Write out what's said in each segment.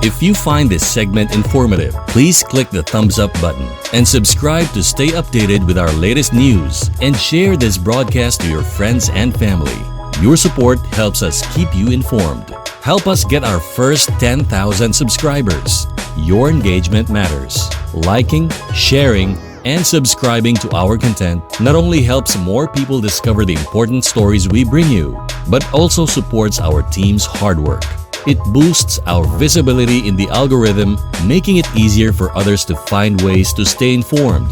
If you find this segment informative, please click the thumbs up button and subscribe to stay updated with our latest news, and share this broadcast to your friends and family. Your support helps us keep you informed. Help us get our first 10,000 subscribers. Your engagement matters. Liking, sharing, and subscribing to our content not only helps more people discover the important stories we bring you, but also supports our team's hard work. It boosts our visibility in the algorithm, making it easier for others to find ways to stay informed.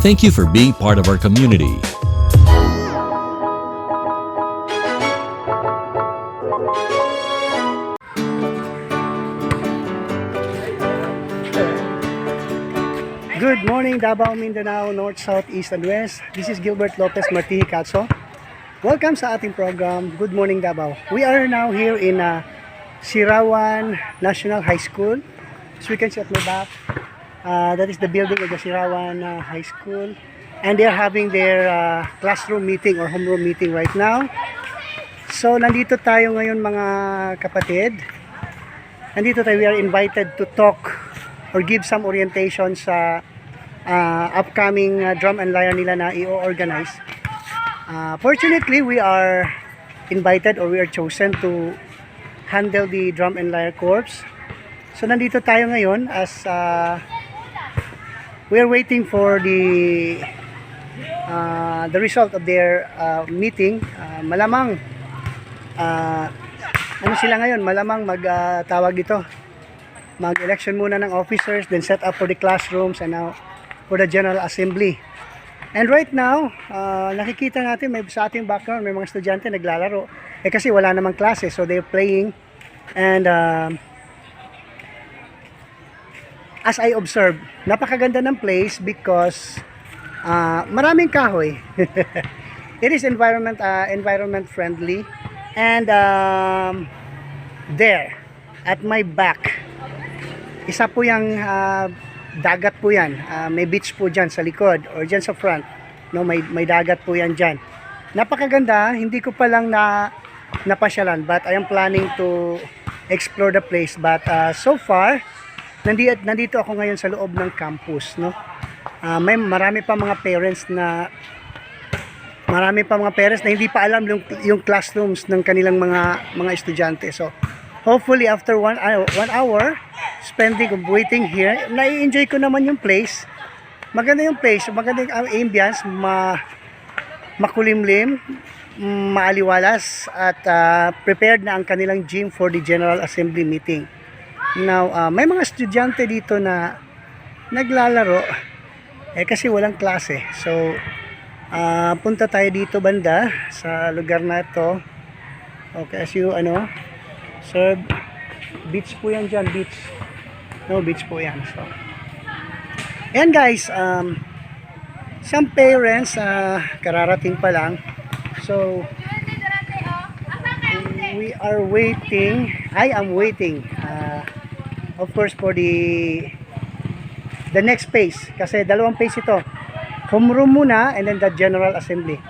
Thank you for being part of our community. Good morning, Davao, Mindanao, North, South, East, and West. This is Gilbert Lopez Martihicatso. Welcome sa ating program, Good Morning Davao. We are now here in Sirawan National High School. As we can see at my back, that is the building of the Sirawan High School. And they are having their classroom meeting or homeroom meeting right now. So, nandito tayo ngayon mga kapatid. Nandito tayo, we are invited to talk or give some orientation sa upcoming drum and lyre nila na i-organize. Fortunately, we are invited or we are chosen to handle the drum and lyre corps. So nandito tayo ngayon as we are waiting for the result of their meeting. Malamang ano sila ngayon? Malamang tawag dito, mag-election muna ng officers, then set up for the classrooms, and now for the General Assembly. And right now, nakikita natin sa ating background, may mga estudyante naglalaro. Kasi wala namang klase, so they're playing. And as I observe, napakaganda ng place because maraming kahoy. It is environment friendly. And there, at my back, isa po yung dagat po yan. May beach po dyan sa likod or dyan sa front. No, may dagat po yan dyan. Napakaganda. Hindi ko pa lang napasyalan, but I am planning to explore the place. But so far, nandito ako ngayon sa loob ng campus. No? Marami pa mga parents na hindi pa alam yung classrooms ng kanilang mga estudyante. So hopefully after one hour spending waiting here, nai-enjoy ko naman yung place. Maganda yung place, maganda yung ambience, makulimlim, maaliwalas, at prepared na ang kanilang gym for the General Assembly meeting. Now, may mga estudyante dito na naglalaro kasi walang klase. So, punta tayo dito banda sa lugar na ito. Okay, as you sir, beach po yan dyan, beach. No, beach po yan. So, ayan guys, some parents, kararating pa lang. So, we are waiting, I am waiting, of course, for the next phase. Kasi dalawang phase ito. Homeroom muna, and then the General Assembly.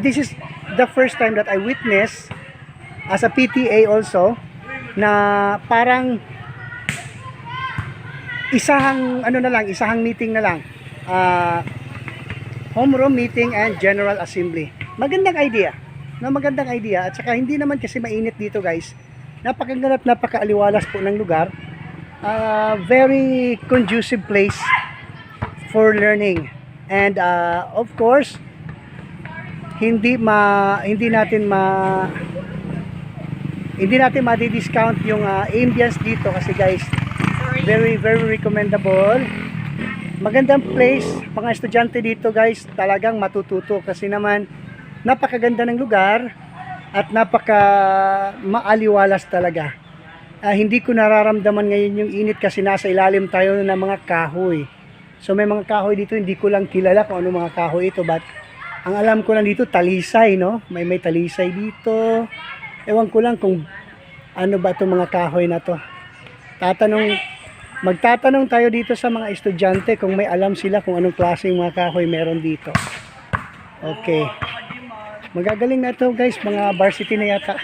This is the first time that I witnessed, as a PTA also, na parang isahang meeting na lang, homeroom meeting and General Assembly. Magandang idea, at saka hindi naman kasi mainit dito guys. Napakaganda at napakaaliwalas po ng lugar. Very conducive place for learning, and of course hindi natin ma-discount yung ambience dito kasi guys, very very recommendable. Magandang place, mga estudyante dito guys, talagang matututo kasi naman napakaganda ng lugar at napaka maaliwalas talaga. Hindi ko nararamdaman ngayon yung init kasi nasa ilalim tayo ng mga kahoy. So may mga kahoy dito, hindi ko lang kilala kung ano mga kahoy ito, but ang alam ko lang dito talisay, no? May talisay dito. Ewan ko lang kung ano ba itong mga kahoy na to. Magtatanong tayo dito sa mga estudyante kung may alam sila kung anong klaseng mga kahoy meron dito. Okay. Magagaling na ito guys, mga varsity na yata.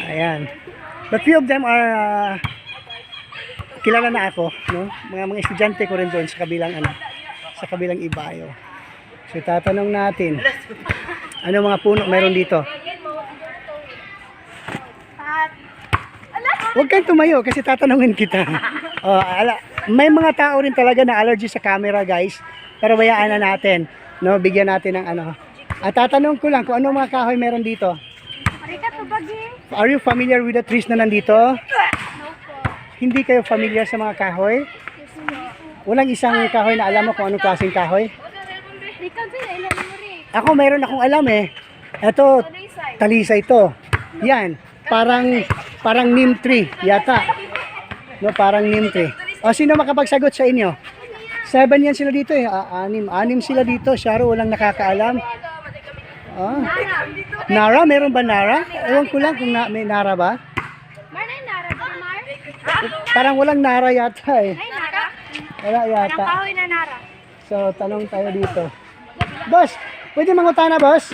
Ayan. But few of them are kilala na ako, no? Mga estudyante ko rin doon sa kabilang ibayo. So tatanong natin, ano mga puno meron dito? Huwag kang tumayo kasi tatanungin kita. May mga tao rin talaga na allergy sa camera, guys. Pero bayaan na natin, no? Bigyan natin ng ano. At tatanong ko lang kung ano mga kahoy meron dito. Are you familiar with the trees na nandito? Hindi kayo familiar sa mga kahoy? Walang isang kahoy na alam mo kung anong klaseng kahoy? Ako mayroon akong alam eh. Ito, talisay ito. Yan, parang neem tree yata. No, parang neem tree. O sino makapagsagot sa inyo? 7 yan sila dito eh. 6 sila dito. Sharo, walang nakakaalam. Nara, meron ba Nara? Ewan ko lang kung may Nara ba? Parang walang Nara yata eh. Wala yata. So, tanong tayo dito. Boss, pwede mangutana, boss?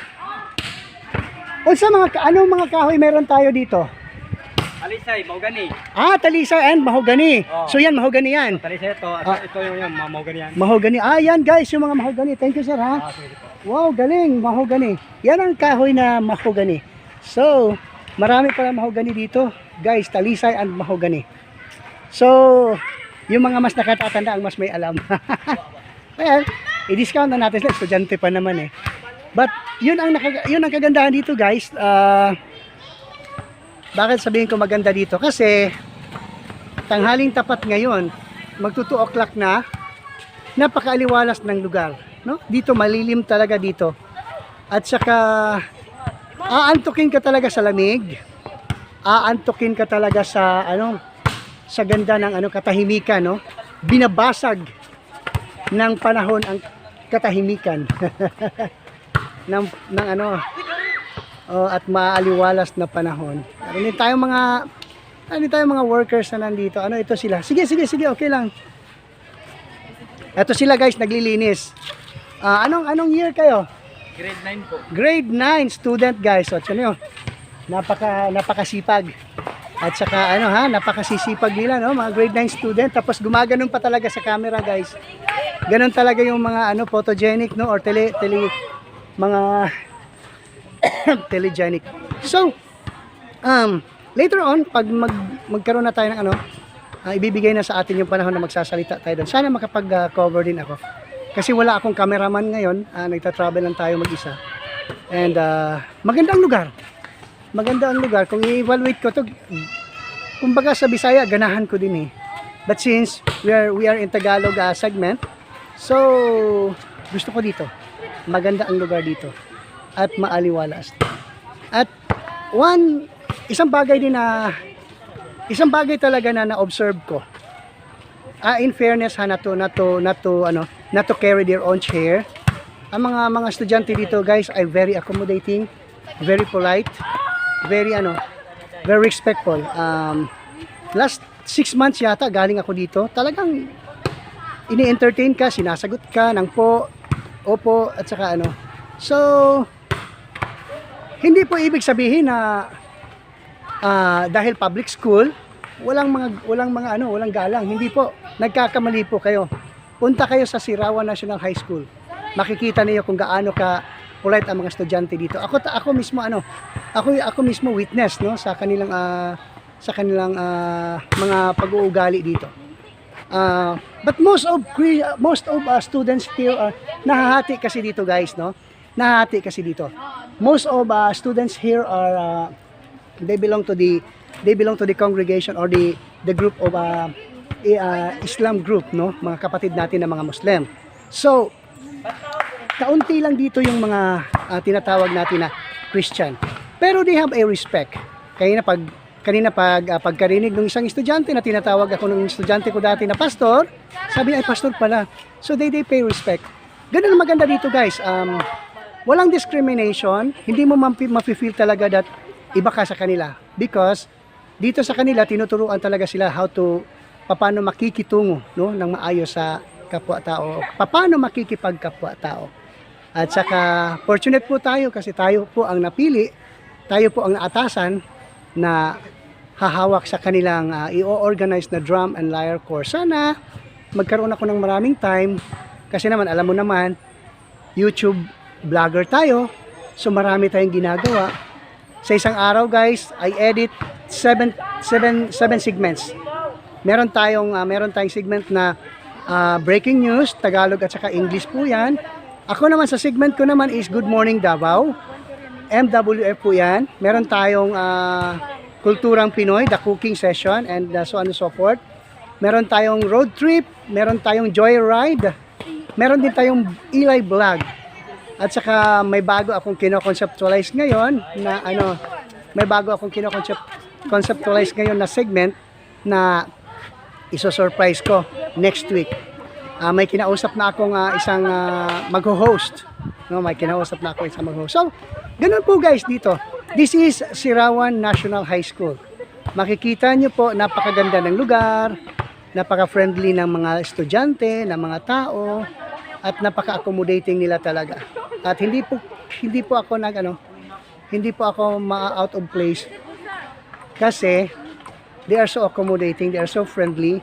Anong mga kahoy meron tayo dito? Talisay, mahogani. Talisay and mahogani. So yan, mahogani yan. Talisay ito, ito yung mahogani yan. Mahogani. Yan guys, yung mga mahogani. Thank you sir ha. Wow, galing, mahogani. Yan ang kahoy na mahogani. So, marami pala mahogani dito. Guys, talisay and mahogani. So, yung mga mas nakatatanda ang mas may alam. Well, i-discount na natin sila. Estudyante pa naman eh. But, yun ang kagandahan dito guys. Bakit sabihin ko maganda dito? Kasi, tanghaling tapat ngayon, magto 2 o'clock na, napakaaliwalas ng lugar. No? Dito, malilim talaga dito. At saka, aantukin ka talaga sa lamig. Aantukin ka talaga sa, sa ganda ng katahimikan. No? Binabasag ng panahon ang katahimikan. At maaliwalas na panahon. Hindi tayong mga workers na nandito. Ito sila. Sige, okay lang. Ito sila guys, naglilinis. Anong year kayo? Grade 9 po. Grade 9 student guys. So, napakasipag. At saka napakasisipag nila, no? Mga grade 9 student. Tapos gumaganon pa talaga sa camera guys. Ganon talaga yung mga photogenic, no? Or mga telegenic. So, later on, pag magkaroon na tayo ng ibibigay na sa atin yung panahon na magsasalita tayo doon. Sana makapag-cover din ako. Kasi wala akong cameraman ngayon. Nagta-travel lang tayo mag-isa. And, maganda ang lugar. Maganda ang lugar. Kung i-evaluate ko to, kumbaga sa Bisaya, ganahan ko din eh. But since we are in Tagalog segment, so, gusto ko dito. Maganda ang lugar dito. At maaliwalas. At isang bagay talaga na na-observe ko. In fairness not to carry their own chair. Ang mga estudyante dito guys ay very accommodating, very polite, very respectful. Last 6 months yata galing ako dito. Talagang ini-entertain ka, sinasagot ka ng po, opo at saka So, hindi po ibig sabihin na dahil public school, walang galang. Hindi po. Nagkakamali po kayo. Punta kayo sa Sirawan National High School. Makikita niyo kung gaano ka polite ang mga estudyante dito. Ako mismo witness no sa kanilang mga pag-uugali dito. But most of students here nahahati kasi dito guys, no? Nahahati kasi dito. Most of students here are they belong to the congregation or the group of Islam group, no? Mga kapatid natin na mga Muslim. So, kaunti lang dito yung mga tinatawag natin na Christian. Pero they have a respect. Kanina pagkarinig ng isang estudyante na tinatawag ako ng estudyante ko dati na pastor, sabi niya ay pastor pala. So they pay respect. Ganun ang maganda dito guys. Walang discrimination. Hindi mo mafe-feel talaga that iba ka sa kanila. Because dito sa kanila tinuturuan talaga sila paano makikitungo, no, ng maayos sa kapwa-tao. Paano makikipagkapwa-tao. At saka fortunate po tayo kasi tayo po ang napili tayo po ang naatasan na hahawak sa kanilang i-organize na drum and lyre course. Sana magkaroon ako ng maraming time kasi naman alam mo naman YouTube vlogger tayo, so marami tayong ginagawa. Sa isang araw guys, I edit 7 segments. Meron tayong segment na breaking news, Tagalog at saka English po yan. Ako naman sa segment ko naman is Good Morning Davao, MWF po yan. Meron tayong Kulturang Pinoy, the cooking session, and so on and so forth. Meron tayong road trip, meron tayong joyride, meron din tayong Eli vlog. At saka may bago akong kino-conceptualize ngayon na conceptualize ngayon na segment na iso-surprise ko next week. May kinausap na akong isang mag-host. No, may kinausap na ako isang mag-host. So, ganun po guys dito. This is Sirawan National High School. Makikita nyo po, napakaganda ng lugar, napaka-friendly ng mga estudyante, ng mga tao, at napaka-accommodating nila talaga. At hindi po ako hindi po ako ma-out of place kasi they are so accommodating, they are so friendly,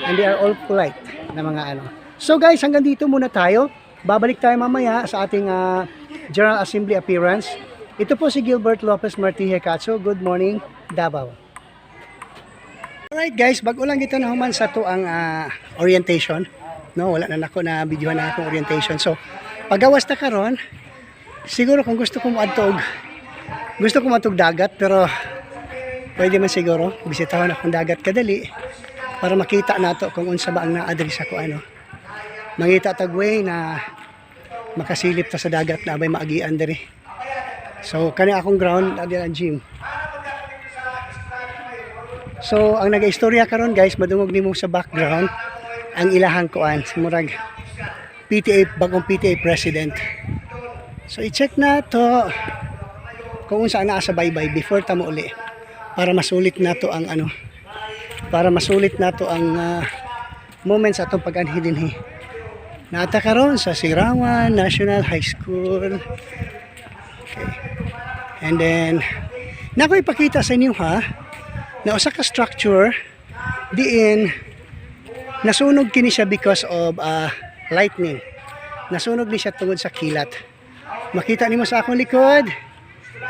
and they are all polite na mga So guys, hanggang dito muna tayo. Babalik tayo mamaya sa ating General Assembly appearance. Ito po si Gilbert Lopez Martije Catso. Good morning, Davao. Alright guys, bago lang ito na human sa to ang orientation. No, wala na nako na videohan na akong orientation. So, pagawas na karon, siguro kung gusto ko matug dagat, pero pwede man siguro bisitahon akong dagat kadali para makita nato kung unsa ba ang na-address ako mangita tagway na makasilip ta sa dagat na abay maagian diri. So kani akong ground adi ang gym. So ang naga-istorya karon guys, madungog nimo sa background ang ilahang kuan murag PTA, bagong PTA president. So i-check na to kung unsa naa sa baybay before ta mo uli para masulit nato ang moments atong pag-anhi dinhi. Naata karon sa Sirawan National High School. Okay. And then nako ipakita sa inyo na usa ka structure diin nasunog kini siya because of lightning. Nasunog ni siya tungod sa kilat. Makita nimo sa akong likod.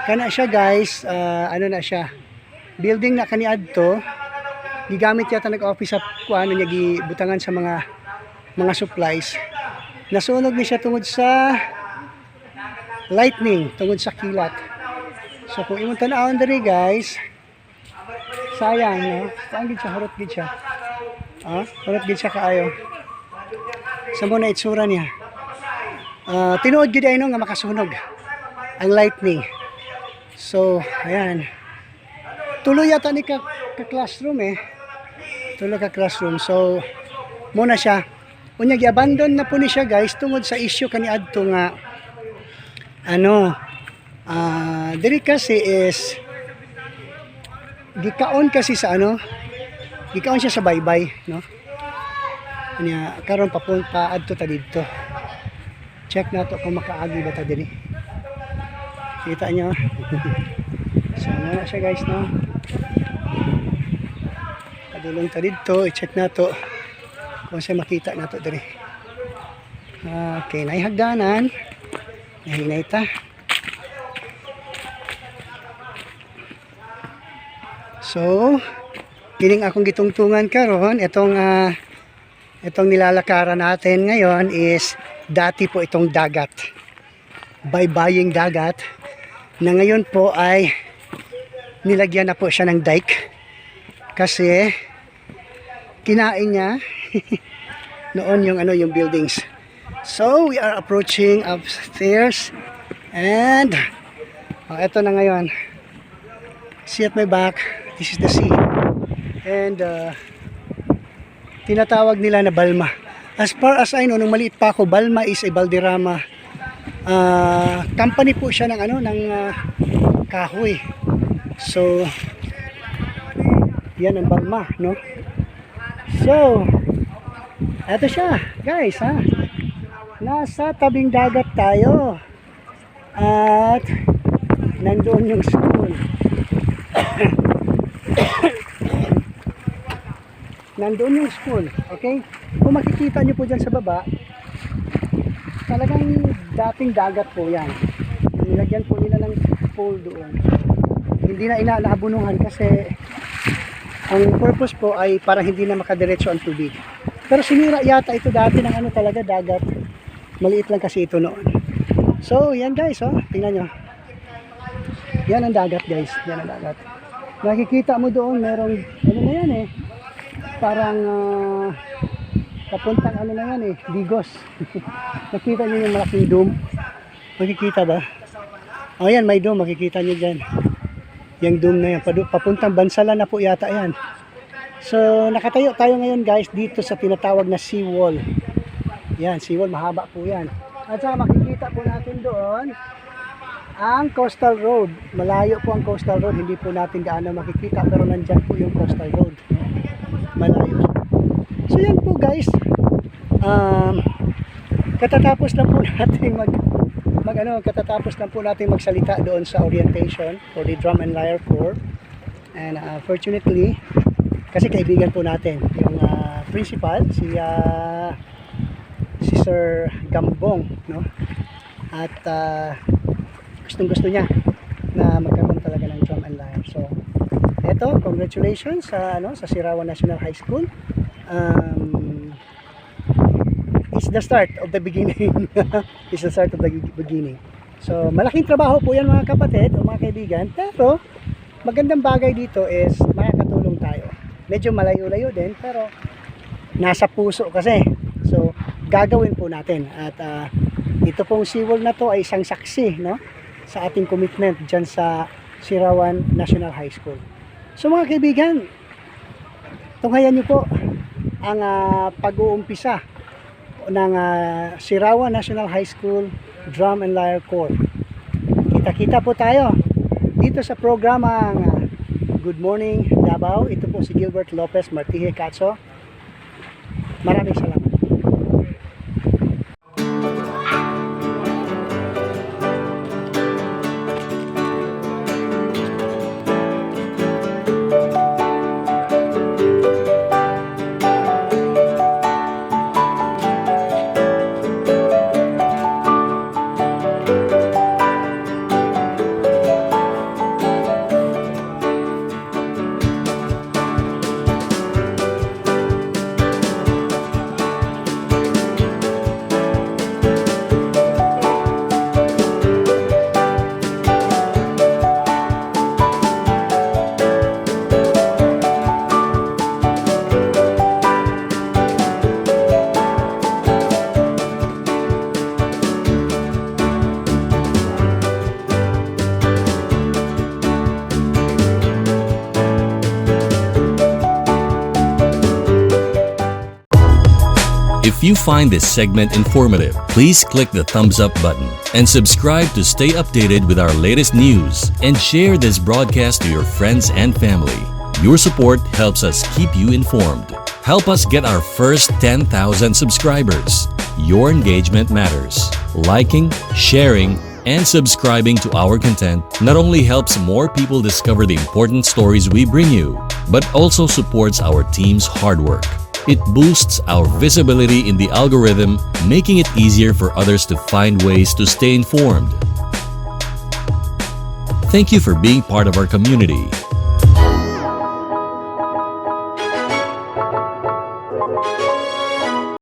Kana siya guys, na siya. Building na kaniadto. Gigamit yata nag-office sa kuan niya gibutangan sa mga supplies. Nasunog ni siya tungod sa lightning, tungod sa kilat. So kung imong tan-awon diri guys, sayang no. Saan gid siya, hurot gid siya. Hurot gid siya kaayo. Sa mo na itsura niya. Tinuod gid ay no nga makasunog ang lightning. So, ayan. Tuloy yata ni ka classroom Tuloy ka classroom. So, muna siya. Unya gi-abandon na po ni siya guys tungod sa issue kaniadto nga diri kasi is gikaon kasi sa gikaon siya sa baybay, no? Unya karon papunta adto ta didto. Check nato kung makaagi ba ta diri. Kita nyo. So, muna siya guys, no? Padulong ta dito, i-check nato kung siya makita nato diri. Okay, naihagdanan. Nahinay ta. So, kining akong gitungtungan karon, itong nilalakaran natin ngayon is dati po itong dagat. Baybaying dagat na ngayon po ay nilagyan na po siya ng dike kasi kinain niya noon yung buildings. So we are approaching upstairs and ito na ngayon. See at my back, this is the sea and tinatawag nila na Balma. As far as I know, nung maliit pa ako, Balma is a Balderrama company po siya ng kahoy. So yan ang Balma, no? So eto siya guys, nasa tabing dagat tayo at nandoon yung school. Nandoon yung school, okay? Kung makikita nyo po dyan sa baba, talagang dating dagat po yan. Nilagyan po nila ng pool doon. Hindi na inaabunuhan kasi ang purpose po ay para hindi na makadiretso ang tubig. Pero sinira yata ito dati ng ano talaga dagat. Maliit lang kasi ito noon. So, yan guys, oh, tingnan nyo. Yan ang dagat guys, yan ang dagat. Nakikita mo doon, merong, ano na yan eh, parang papuntang ano na yan eh, Digos. Nakita nyo yung malaking dome? Makikita ba? O yan, may dome, makikita nyo dyan. Yung dome na yan, papuntang Bansalan na po yata yan. So, nakatayo tayo ngayon guys dito sa tinatawag na seawall. Yan, seawall, mahaba po yan. At saka makikita po natin doon ang coastal road. Malayo po ang coastal road, hindi po natin gaano makikita pero nandyan po yung coastal road. Malayo. So yan po guys. Katatapos lang po natin katatapos lang po natin magsalita doon sa orientation for the Drum and Lyre Corps. And fortunately, kasi kaibigan po natin yung principal, si Sir Gambong, no? At gustong-gusto niya na magkaroon talaga ng drum and lyre. So, eto, congratulations sa Sirawan National High School. It's the start of the beginning. It's the start of the beginning. So, malaking trabaho po yan mga kapatid o mga kaibigan. Pero, magandang bagay dito is makakatulong tayo. Medyo malayo-layo din, pero nasa puso kasi. So, gagawin po natin. At ito pong seawall na to ay isang saksi, no? Sa ating commitment dyan sa Sirawan National High School. So mga kaibigan, tunghayan nyo po ang pag-uumpisa ng Sirawan National High School Drum and Lyre Corps. Kita-kita po tayo dito sa programang Good Morning Davao. Ito po si Gilbert Lopez Martihe Catso. Maraming salamat. If you find this segment informative, please click the thumbs up button and subscribe to stay updated with our latest news and share this broadcast to your friends and family. Your support helps us keep you informed. Help us get our first 10,000 subscribers. Your engagement matters. Liking, sharing, and subscribing to our content not only helps more people discover the important stories we bring you, but also supports our team's hard work. It boosts our visibility in the algorithm, making it easier for others to find ways to stay informed. Thank you for being part of our community.